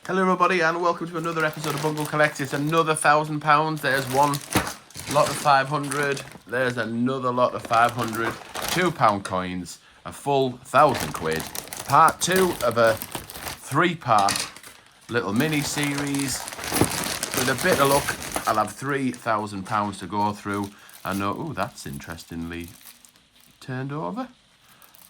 Hello everybody and welcome to another episode of Bungle Collects. It's another £1,000. There's one lot of 500. There's another lot of 500. £2 coins. A full £1,000. Part 2 of a 3-part little mini series. With a bit of luck, I'll have £3,000 to go through. I know, oh, that's interestingly turned over.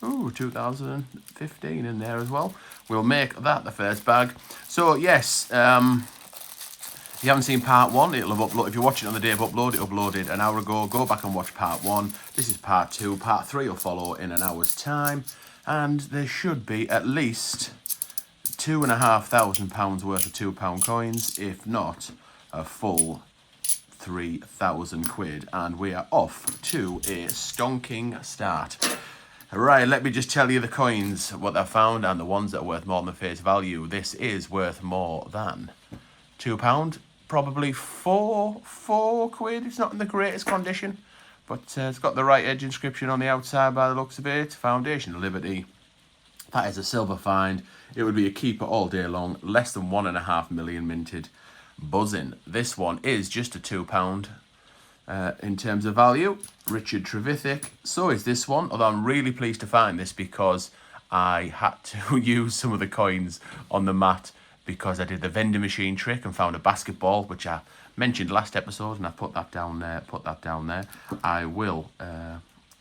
Ooh, 2015 in there as well. We'll make that the first bag. So, yes, if you haven't seen part 1, it'll have uploaded. If you're watching on the day of upload, it uploaded an hour ago. Go back and watch part 1. This is part 2. Part 3 will follow in an hour's time. And there should be at least £2,500 worth of £2 coins, if not a full £3,000. And we are off to a stonking start. Right, let me just tell you the coins, what I found, and the ones that are worth more than the face value. This is worth more than £2, probably four quid. It's not in the greatest condition, but it's got the right edge inscription on the outside by the looks of it. Foundation Liberty. That is a silver find. It would be a keeper all day long. Less than 1.5 million minted. Buzzing. This one is just a £2. In terms of value, Richard Trevithick. So is this one, although I'm really pleased to find this because I had to use some of the coins on the mat because I did the vending machine trick and found a basketball, which I mentioned last episode, and I put that down there. I will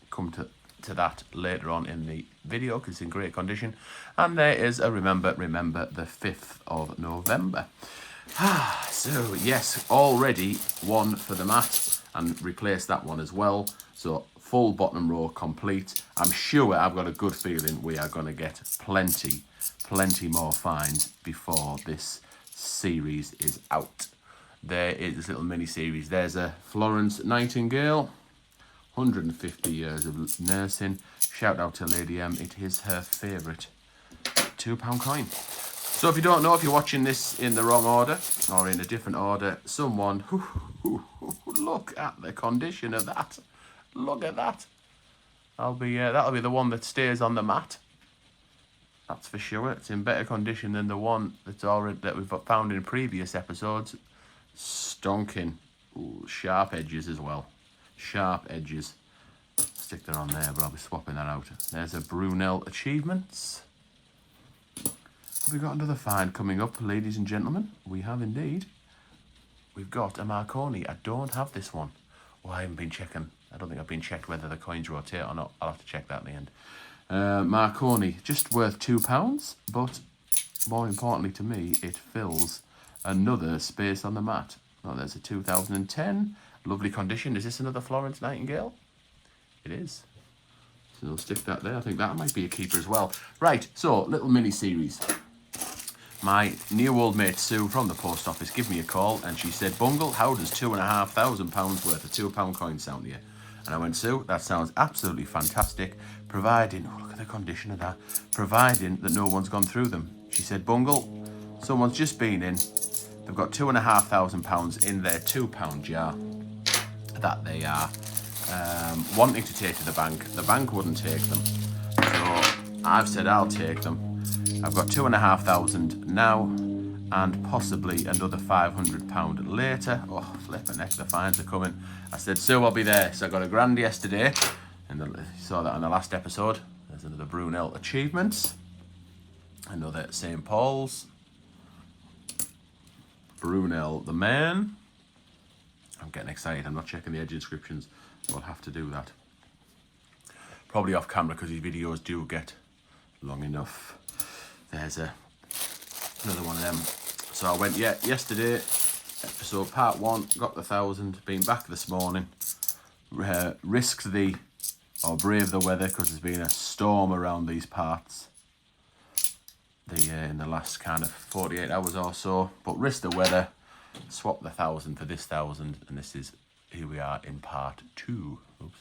come to that later on in the video because it's in great condition. And there is a remember the 5th of November. So yes, already one for the mat. And replace that one as well. So full bottom row complete. I'm sure, I've got a good feeling we are going to get plenty more finds before this series is out. There is this little mini series. There's a Florence Nightingale, 150 years of nursing. Shout out to Lady M. It is her favourite £2 coin. So if you don't know, if you're watching this in the wrong order or in a different order, someone look at the condition of that. Look at that. That'll be the one that stays on the mat. That's for sure. It's in better condition than the one that we've found in previous episodes. Stonking. Ooh, sharp edges as well. Sharp edges. Stick that on there, but I'll be swapping that out. There's a Brunel Achievements. Have we got another find coming up, ladies and gentlemen? We have indeed. We've got a Marconi. I don't have this one. Oh, I haven't been checking. I don't think I've been checked whether the coins rotate or not. I'll have to check that in the end. Marconi, just worth £2, but more importantly to me, it fills another space on the mat. Oh, there's a 2010. Lovely condition. Is this another Florence Nightingale? It is. So I'll stick that there. I think that might be a keeper as well. Right, so little mini series. My new old mate Sue from the post office gave me a call and she said, Bungle, how does £2,500 worth of £2 coins sound to you? And I went, Sue, that sounds absolutely fantastic, providing, oh, look at the condition of that, providing that no one's gone through them. She said, Bungle, someone's just been in, they've got £2,500 in their £2 jar that they are wanting to take to the bank. The bank wouldn't take them. So I've said I'll take them. I've got £2,500 now and possibly another £500 later. Oh, flipping heck, the fines are coming. I said, Sue, I'll be there. So I got a grand yesterday. And you saw that on the last episode. There's another Brunel Achievements. Another St. Paul's. Brunel the Man. I'm getting excited. I'm not checking the edge inscriptions. So I'll have to do that. Probably off camera because these videos do get long enough. There's another one of them. So I went, yesterday, episode part 1, got the 1,000, been back this morning, risked braved the weather because there's been a storm around these parts in the last kind of 48 hours or so, but risked the weather, swapped the 1,000 for this 1,000, and here we are in part 2. Oops,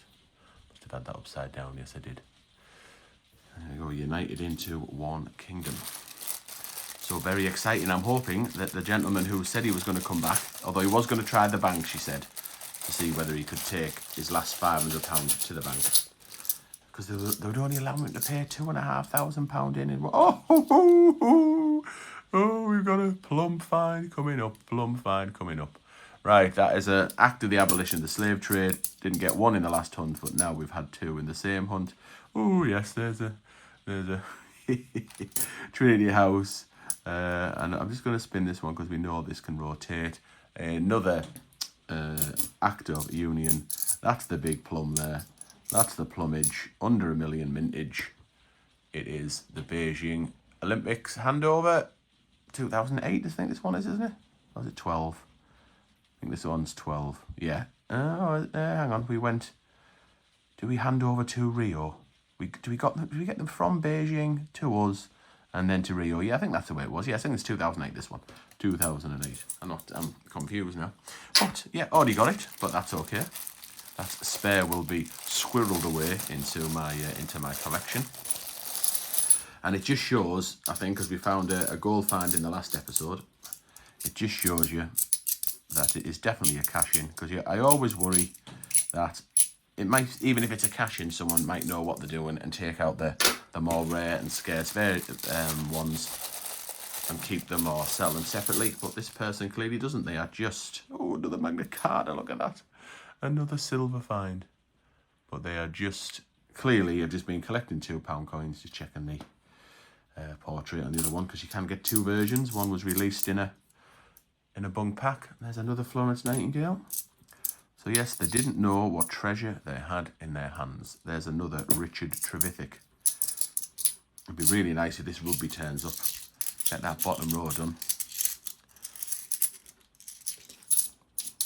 must have had that upside down, yes I did. There we go, united into one kingdom. So very exciting. I'm hoping that the gentleman who said he was going to come back, although he was going to try the bank, she said, to see whether he could take his last £500 to the bank. Because they would only allow him to pay £2,500 in. Oh, we've got a plum fine coming up, plum fine coming up. Right, that is an act of the abolition of the slave trade. Didn't get one in the last hunt, but now we've had two in the same hunt. Oh, yes, there's a Trinity House. And I'm just going to spin this one because we know this can rotate. Another act of union. That's the big plum there. That's the plumage. Under 1 million mintage. It is the Beijing Olympics handover. 2008, I think this one is, isn't it? Or was it 12? I think this one's 12. Yeah. Hang on. We went. Do we hand over to Rio? Did we get them from Beijing to us and then to Rio? Yeah, I think that's the way it was. Yeah, I think it's 2008. This one, 2008. I'm confused now. But yeah, already got it. But that's okay. That spare will be squirreled away into my collection. And it just shows, I think, because we found a gold find in the last episode, it just shows you that it is definitely a cash-in. Because I always worry that it might, even if it's a cash-in, someone might know what they're doing and take out the more rare and scarce ones and keep them or sell them separately. But this person clearly doesn't. They are just, oh, another Magna Carta, look at that. Another silver find. But they are just, clearly have just been collecting £2 coins, just checking the portrait on the other one, because you can get two versions. One was released in a bung pack. There's another Florence Nightingale. So yes, they didn't know what treasure they had in their hands. There's another Richard Trevithick. It'd be really nice if this rugby turns up. Get that bottom row done.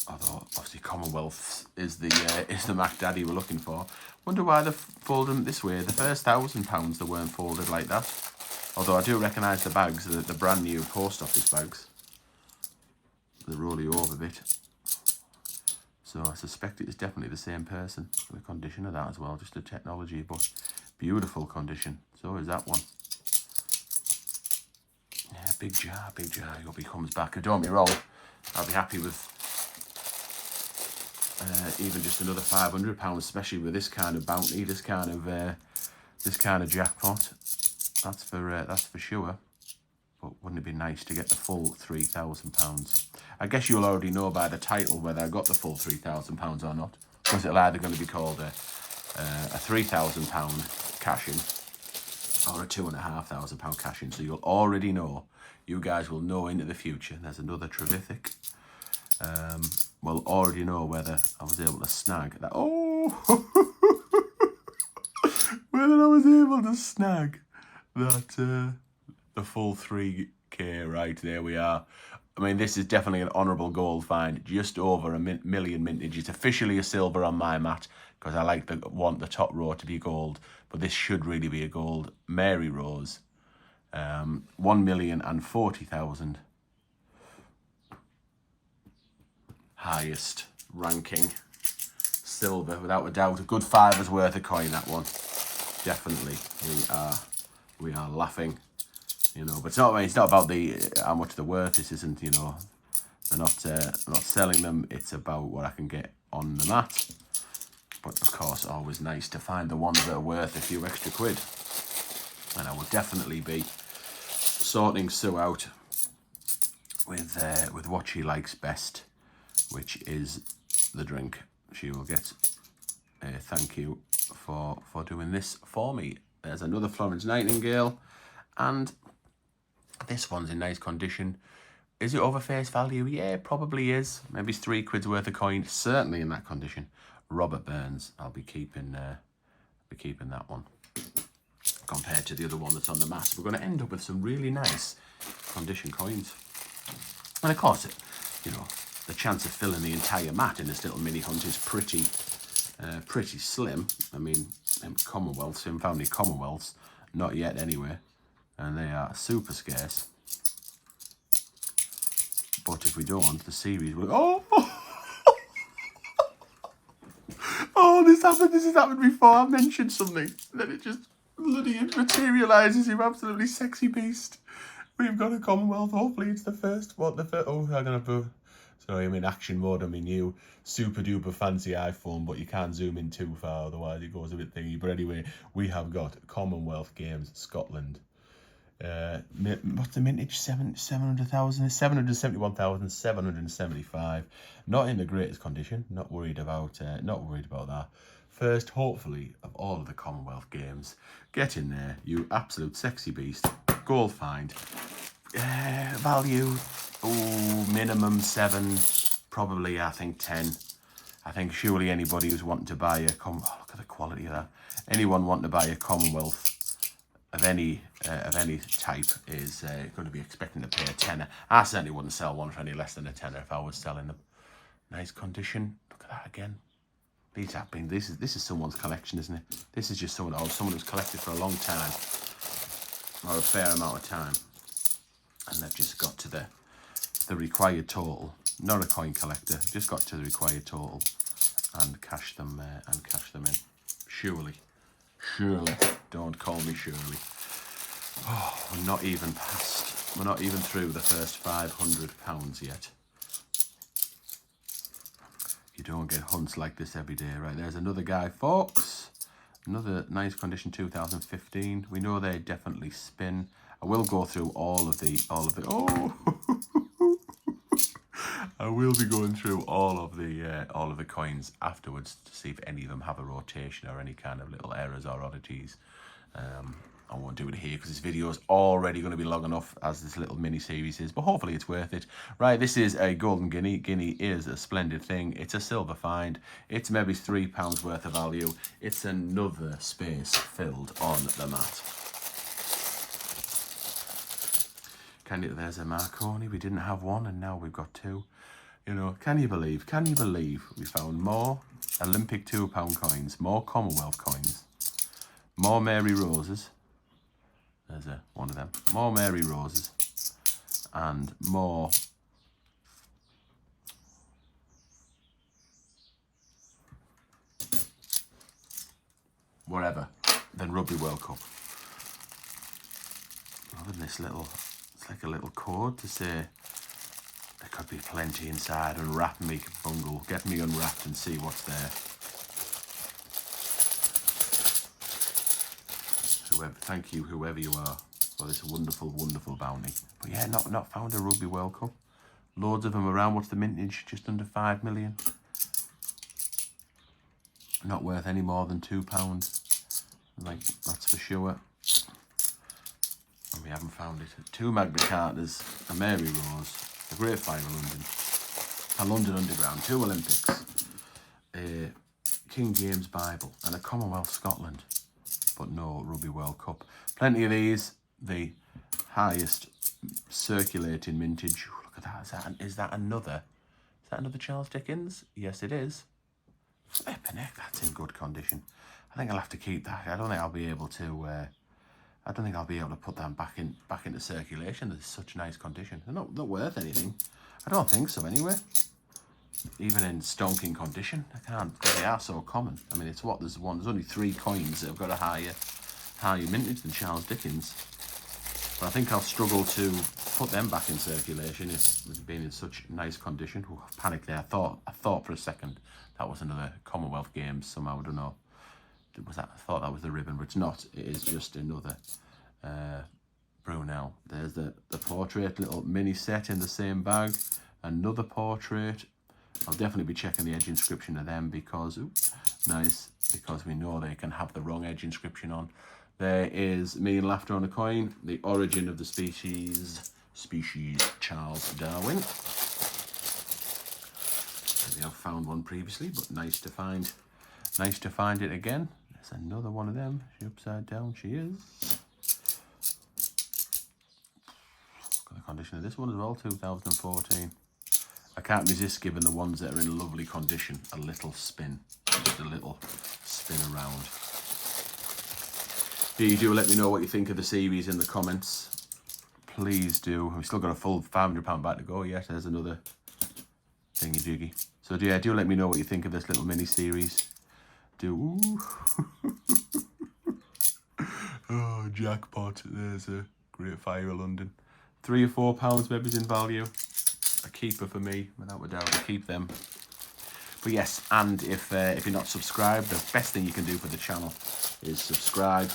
Although obviously Commonwealth is the Mac Daddy we're looking for. Wonder why they folded them this way. The first £1,000 they weren't folded like that. Although I do recognise the bags, the brand new post office bags. They roll you over a bit. So I suspect it is definitely the same person. The condition of that as well, just the technology, but beautiful condition. So is that one. Yeah, big jar, big jar. I hope he comes back. And don't be wrong, I'll be happy with even just another £500, especially with this kind of bounty, this kind of jackpot. That's for sure. But wouldn't it be nice to get the full £3,000? I guess you'll already know by the title whether I got the full £3,000 or not, because it'll either going to be called a £3,000 cash-in or a £2,500 cash-in. So you'll already know. You guys will know into the future. There's another Trevithick. We'll already know whether I was able to snag that. Oh, whether I was able to snag that the full 3k. Right, there we are. I mean, this is definitely an honourable gold find. Just over a million mintage. It's officially a silver on my mat because I want the top row to be gold, but this should really be a gold. Mary Rose, 1,040,000. Highest ranking silver, without a doubt. A good £5 worth of coin, that one. Definitely, we are laughing. You know, but it's not about how much they're worth. This isn't, you know, they're not selling them. It's about what I can get on the mat. But of course, always nice to find the ones that are worth a few extra quid. And I will definitely be sorting Sue out with what she likes best, which is the drink. She will get a thank you for doing this for me. There's another Florence Nightingale, and this one's in nice condition. Is it over face value? Yeah, it probably is. Maybe it's £3 worth of coin. Certainly in that condition. Robert Burns. I'll be keeping that one compared to the other one that's on the mat. We're going to end up with some really nice condition coins. And of course, you know, the chance of filling the entire mat in this little mini hunt is pretty slim. I mean, Commonwealths, we haven't found any Commonwealths, not yet anyway. And they are super scarce. But if we don't, the series will... Oh! Oh, this has happened before. I mentioned something. Then it just bloody materialises, you absolutely sexy beast. We've got a Commonwealth. Hopefully it's the first. Oh, I'm going to... Sorry, I'm in action mode on my new super duper fancy iPhone, but you can't zoom in too far, otherwise it goes a bit thingy. But anyway, we have got Commonwealth Games Scotland. What's the mintage? 700,000, 771,775. Not in the greatest condition. Not worried about that. First, hopefully, of all of the Commonwealth Games. Get in there, you absolute sexy beast. Gold find. Value. Oh, minimum 7. Probably, I think 10. I think surely anybody who's wanting to buy a look at the quality of that. Anyone wanting to buy a Commonwealth of any type is going to be expecting to pay a tenner. I certainly wouldn't sell one for any less than a tenner if I was selling them. Nice condition. Look at that again. These have been. This is someone's collection, isn't it? This is just someone who's collected for a long time, or a fair amount of time, and they've just got to the required total. Not a coin collector. Just got to the required total and cash them in. Surely. Don't call me Shirley. Oh, we're not even through the first £500 yet. You don't get hunts like this every day. Right, there's another Guy Fawkes. Another nice condition 2015. We know they definitely spin. I will go through all of the oh I will be going through all of the coins afterwards to see if any of them have a rotation or any kind of little errors or oddities. I won't do it here because this video is already going to be long enough as this little mini series is, but hopefully it's worth it. Right, this is a golden guinea. Guinea is a splendid thing. It's a silver find. It's maybe £3 worth of value. It's another space filled on the mat. There's a Marconi. We didn't have one and now we've got two. You know, can you believe we found more Olympic £2 coins, more Commonwealth coins, more Mary Roses. There's one of them. More Mary Roses and more whatever than Rugby World Cup. Other than this little, it's like a little code to say there could be plenty inside. Unwrap me, bungle. Get me unwrapped and see what's there. Thank you, whoever you are, for this wonderful, wonderful bounty. But yeah, not found a Rugby World Cup. Loads of them around. What's the mintage? Just under 5 million. Not worth any more than £2. Like, that's for sure. And we haven't found it. 2 Magna Cartas, a Mary Rose, a Great Fire of London, a London Underground, 2 Olympics, a King James Bible, and a Commonwealth Scotland. But no Rugby World Cup. Plenty of these. The highest circulating mintage. Look at that. Is that another Charles Dickens? Yes, it is. Flipping heck, that's in good condition. I think I'll have to keep that. I don't think I'll be able to. Put that back into circulation. It's such nice condition. They're not worth anything. I don't think so anyway. Even in stonking condition, I can't. They are so common. I mean, it's what there's only 3 coins that have got a higher mintage than Charles Dickens. But I think I'll struggle to put them back in circulation if they've been in such nice condition. Ooh, I panicked there. I thought for a second that was another Commonwealth Games somehow. I don't know. I thought that was the ribbon, but it's not. It is just another Brunel. There's the portrait, little mini set in the same bag. Another portrait. I'll definitely be checking the edge inscription of them because, because we know they can have the wrong edge inscription on. There is Me and Laughter on a coin, the origin of the species Charles Darwin. Maybe I've found one previously, but nice to find it again. There's another one of them. She upside down, she is. Look at the condition of this one as well, 2014. I can't resist giving the ones that are in lovely condition a little spin. Just a little spin around. Do let me know what you think of the series in the comments. Please do. We've still got a full £500 back to go yet. There's another thingy-jiggy. So yeah, do let me know what you think of this little mini-series. Ooh. Oh, jackpot. There's a Great Fire of London. £3 or £4 maybe in value. A keeper for me, without a doubt. I'll keep them. But yes, and if you're not subscribed, the best thing you can do for the channel is subscribe.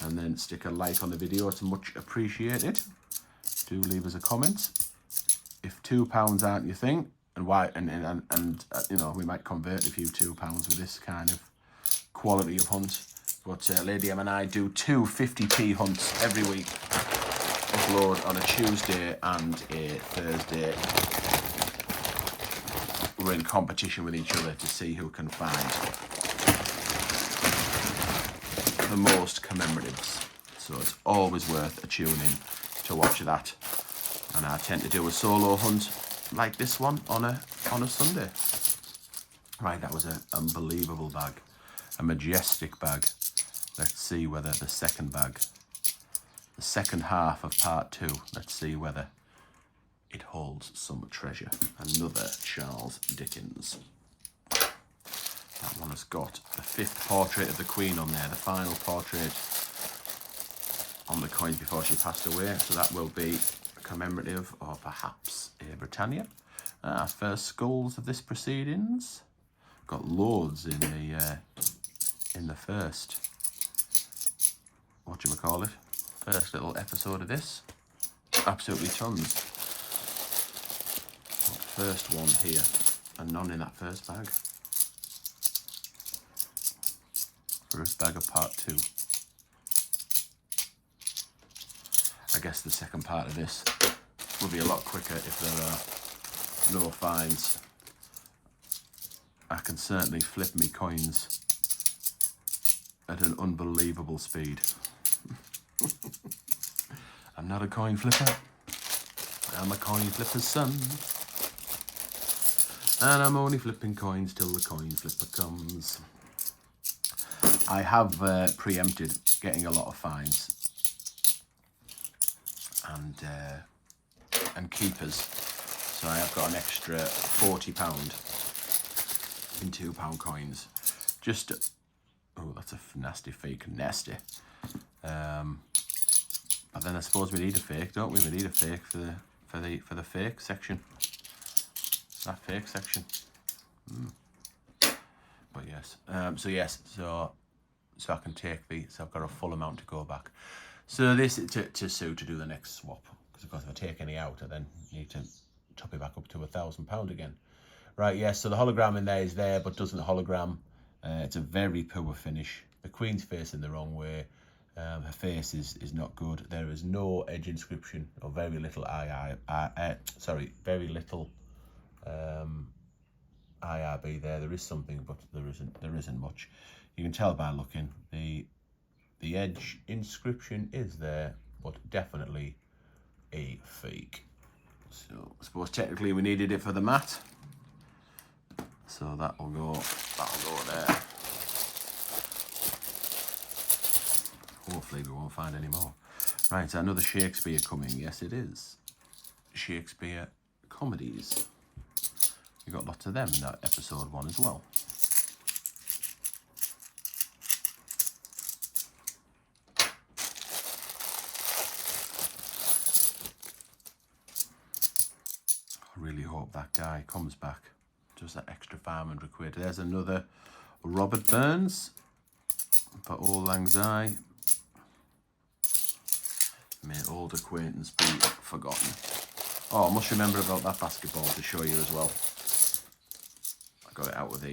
and then stick a like on the video. It's much appreciated. Do leave us a comment. If £2 aren't your thing, and why, and you know, we might convert a few £2 with this kind of quality of hunt. But Lady M and I do 2 50p hunts every week. Upload on a Tuesday and a Thursday. We're in competition with each other to see who can find the most commemoratives. So it's always worth a tune in to watch that. And I tend to do a solo hunt like this one on a Sunday. Right, that was an unbelievable bag. A majestic bag. Let's see whether the second bag, the second half of part 2, let's see whether it holds some treasure. Another Charles Dickens. That one has got the 5th portrait of the Queen on there, the final portrait on the coins before she passed away. So that will be commemorative, or perhaps a Britannia. First skulls of this proceedings. Got loads in the first, whatchamacallit, first little episode of this. Absolutely tons. First one here, and none in that first bag. First bag of part 2. I guess the second part of this will be a lot quicker if there are no finds. I can certainly flip me coins at an unbelievable speed. I'm not a coin flipper. I'm a coin flipper's son. And I'm only flipping coins till the coin flipper comes. I have preempted getting a lot of finds and keepers. So I have got an extra £40 in £2 coins. Just, oh, that's a nasty fake, nasty. But then I suppose we need a fake, don't we? We need a fake for the fake section. That fake section. But yes. So I can take so I've got a full amount to go back. So this to Sue to do the next swap, because of course if I take any out, I then need to top it back up to £1,000 again. Right, yes. So the hologram in there is there, but doesn't hologram. It's a very poor finish. The Queen's facing the wrong way. Her face is not good. There is no edge inscription, or very little very little IRB there. There is something, but there isn't much. You can tell by looking. The edge inscription is there, but definitely a fake. So I suppose technically we needed it for the mat. So that'll go there. Hopefully we won't find any more. Right, so another Shakespeare coming. Yes, it is. Shakespeare comedies. You got lots of them in that episode 1 as well. I really hope that guy comes back. Just that extra £500. There's another Robert Burns for Auld Lang Syne. May old acquaintance be forgotten. Oh, I must remember about that basketball to show you as well. I got it out with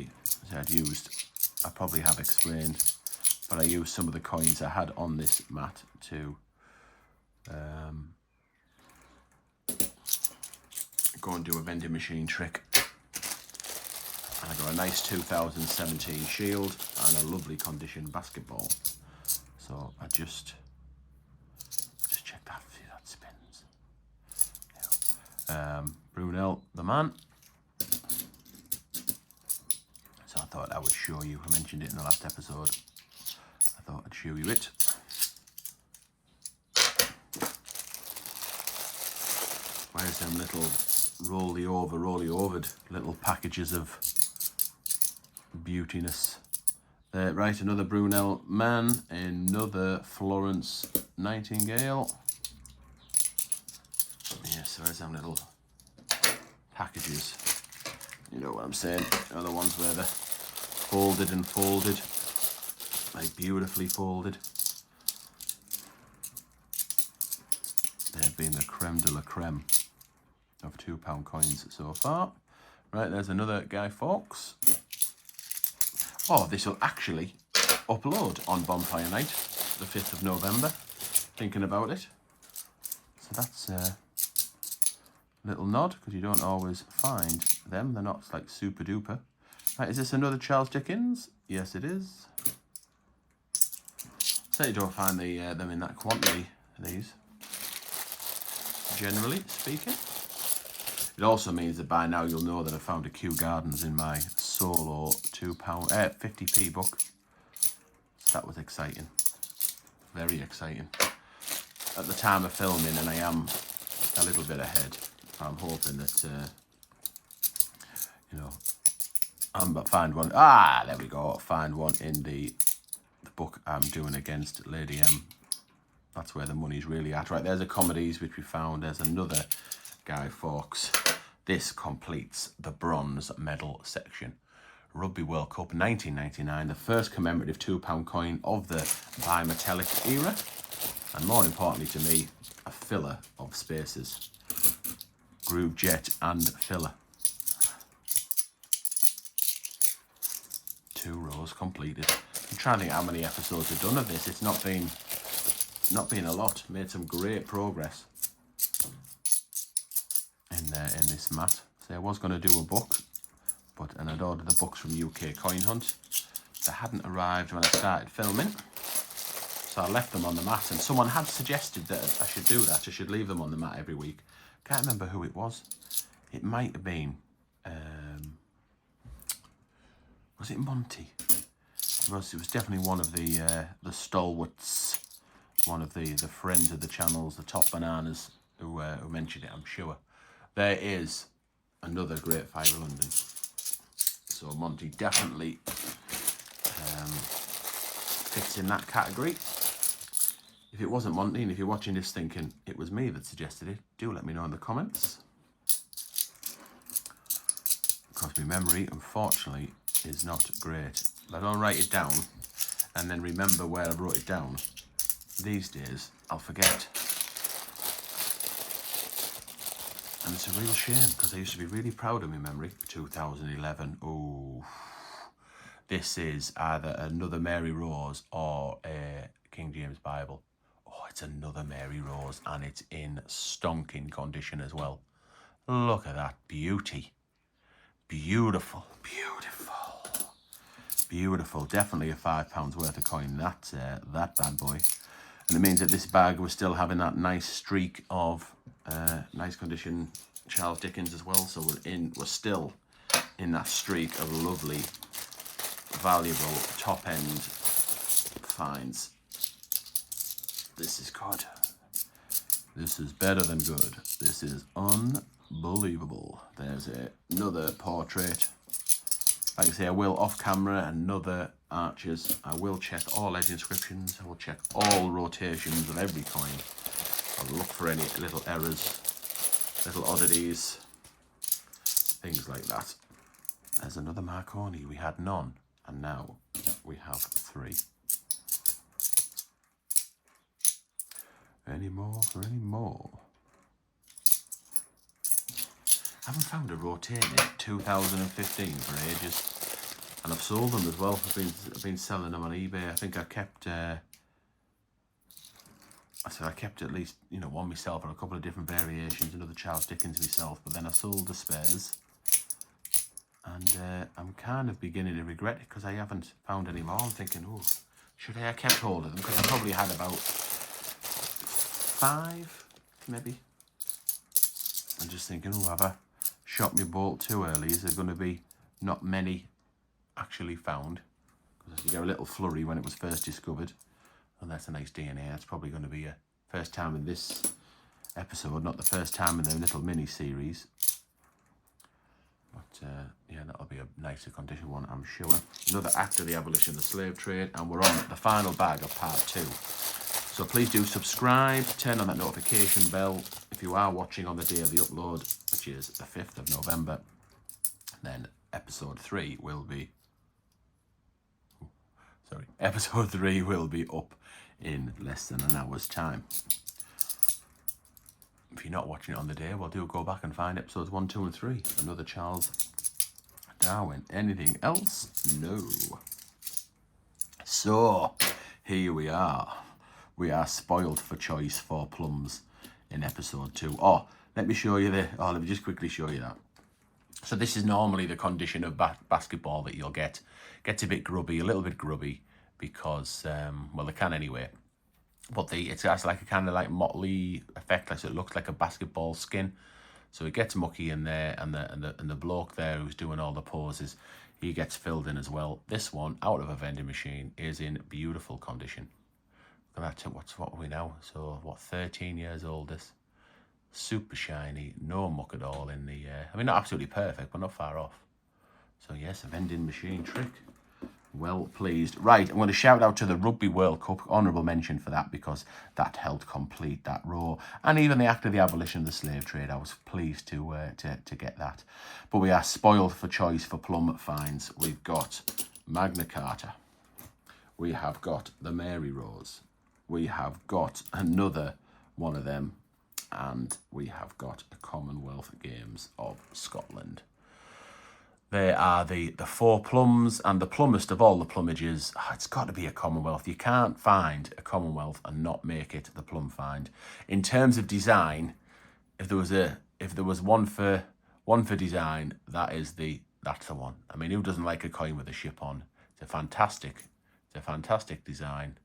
I probably have explained, but I used some of the coins I had on this mat to go and do a vending machine trick. And I got a nice 2017 shield and a lovely condition basketball. So I just check that, see that spins. Yeah. Brunel the man. So I thought I would show you. I mentioned it in the last episode. I thought I'd show you it. Where's them little rolly overed little packages of beautiness. Right, another Brunel man, another Florence Nightingale. Yeah, so there's them little packages. You know what I'm saying? They're the ones where they're folded and folded, like beautifully folded. creme de la creme of £2 coins so far. Right, there's another Guy Fawkes. Oh, this will actually upload on Bonfire Night, the 5th of November. Thinking about it. So that's a little nod, because you don't always find them. They're not like super duper. Right, is this another Charles Dickens? Yes, it is. So you don't find them in that quantity, these. Generally speaking. It also means that by now you'll know that I found a Kew Gardens in my solo 50p book. So that was exciting. Very exciting. At the time of filming, and I am a little bit ahead, I'm hoping that, you know, find one. Ah, there we go. Find one in the book I'm doing against Lady M. That's where the money's really at. Right, there's a comedies which we found. There's another Guy Fawkes. This completes the bronze medal section. Rugby World Cup 1999, the first commemorative £2 coin of the bimetallic era. And more importantly to me, a filler of spaces. Groove Jet and filler. 2 rows completed. I'm trying to think how many episodes I've done of this. It's not been a lot. Made some great progress in this mat. So I was going to do a book, and I'd ordered the books from UK Coin Hunt. They hadn't arrived when I started filming, so I left them on the mat. And someone had suggested that I should do that. I should leave them on the mat every week. Can't remember who it was. It might have been. Was it Monty? It was definitely one of the stalwarts, one of the friends of the channels, the top bananas, who mentioned it, I'm sure. There is another Great Fire of London. So Monty definitely fits in that category. If it wasn't Monty, and if you're watching this thinking it was me that suggested it, do let me know in the comments. Because my memory, unfortunately, is not great. If I don't write it down and then remember where I wrote it down, these days I'll forget. And it's a real shame, because I used to be really proud of my memory. 2011, oh, this is either another Mary Rose or a King James Bible. Oh, it's another Mary Rose, and it's in stonking condition as well. Look at that beauty. Beautiful, beautiful, beautiful. Definitely a £5 worth of coin, that bad boy. And it means that this bag was still having that nice streak of nice condition Charles Dickens as well. So we're still in that streak of lovely, valuable, top end finds. This is good. This is better than good. This is unbelievable. There's another portrait. Like I say, I will off camera, another Archers. I will check all edge inscriptions. I will check all rotations of every coin. I'll look for any little errors, little oddities, things like that. There's another Marconi. We had none, and now we have 3. Any more for any more? I haven't found a rotating 2015 for ages, and I've sold them as well. I've been selling them on eBay. I think I kept I kept at least, you know, one myself, or a couple of different variations, another Charles Dickens myself, but then I sold the spares, and I'm kind of beginning to regret it, because I haven't found any more. I'm thinking, oh, should I have kept hold of them, because I probably had about 5 maybe. I'm just thinking, oh, have I shot my bolt too early? Is there going to be not many actually found? Because you get a little flurry when it was first discovered. And that's a nice DNA. That's probably going to be a first time in this episode, not the first time in the little mini series. But yeah, that'll be a nicer condition one, I'm sure. Another act of the abolition of the slave trade, and we're on the final bag of part 2. So please do subscribe, turn on that notification bell if you are watching on the day of the upload, which is the 5th of November. Then episode 3 will be episode 3 will be up in less than an hour's time. if you're not watching it on the day, well, do go back and find episodes 1, 2, and 3. Another Charles Darwin. Anything else? No. So, here we are. We are spoiled for choice for plums in episode 2. Oh, let me show you let me just quickly show you that. So this is normally the condition of basketball that you'll get. Gets a bit grubby, a little bit grubby, because, well, they can anyway. But it has like a kind of like motley effect, like so it looks like a basketball skin. So it gets mucky in there, and the bloke there who's doing all the poses, he gets filled in as well. This one, out of a vending machine, is in beautiful condition. Look at that, what are we now? So, 13 years old, this. Super shiny, no muck at all in the, I mean, not absolutely perfect, but not far off. So yes, a vending machine trick. Well pleased. Right, I'm going to shout out to the Rugby World Cup, honourable mention for that, because that helped complete that row. And even the act of the abolition of the slave trade, I was pleased to get that. But we are spoiled for choice for plum finds. We've got Magna Carta. We have got the Mary Rose. We have got another one of them. And we have got the Commonwealth Games of Scotland. They are the 4 plums, and the plummest of all the plummages, it's got to be a Commonwealth. You can't find a Commonwealth and not make it the plum find. In terms of design, if there was one for design, that's the one. I mean, who doesn't like a coin with a ship on? It's a fantastic design.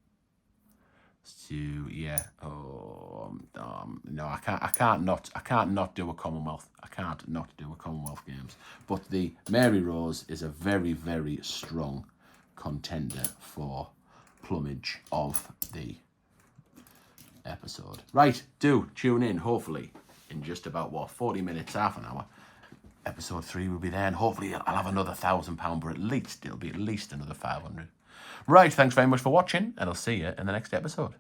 So yeah, no, I can't not do a Commonwealth. I can't not do a Commonwealth Games. But the Mary Rose is a very, very strong contender for plumage of the episode. Right, do tune in. Hopefully, in just about 40 minutes, half an hour. Episode 3 will be there, and hopefully I'll have another £1,000, but at least it'll be at least another 500. Right, thanks very much for watching, and I'll see you in the next episode.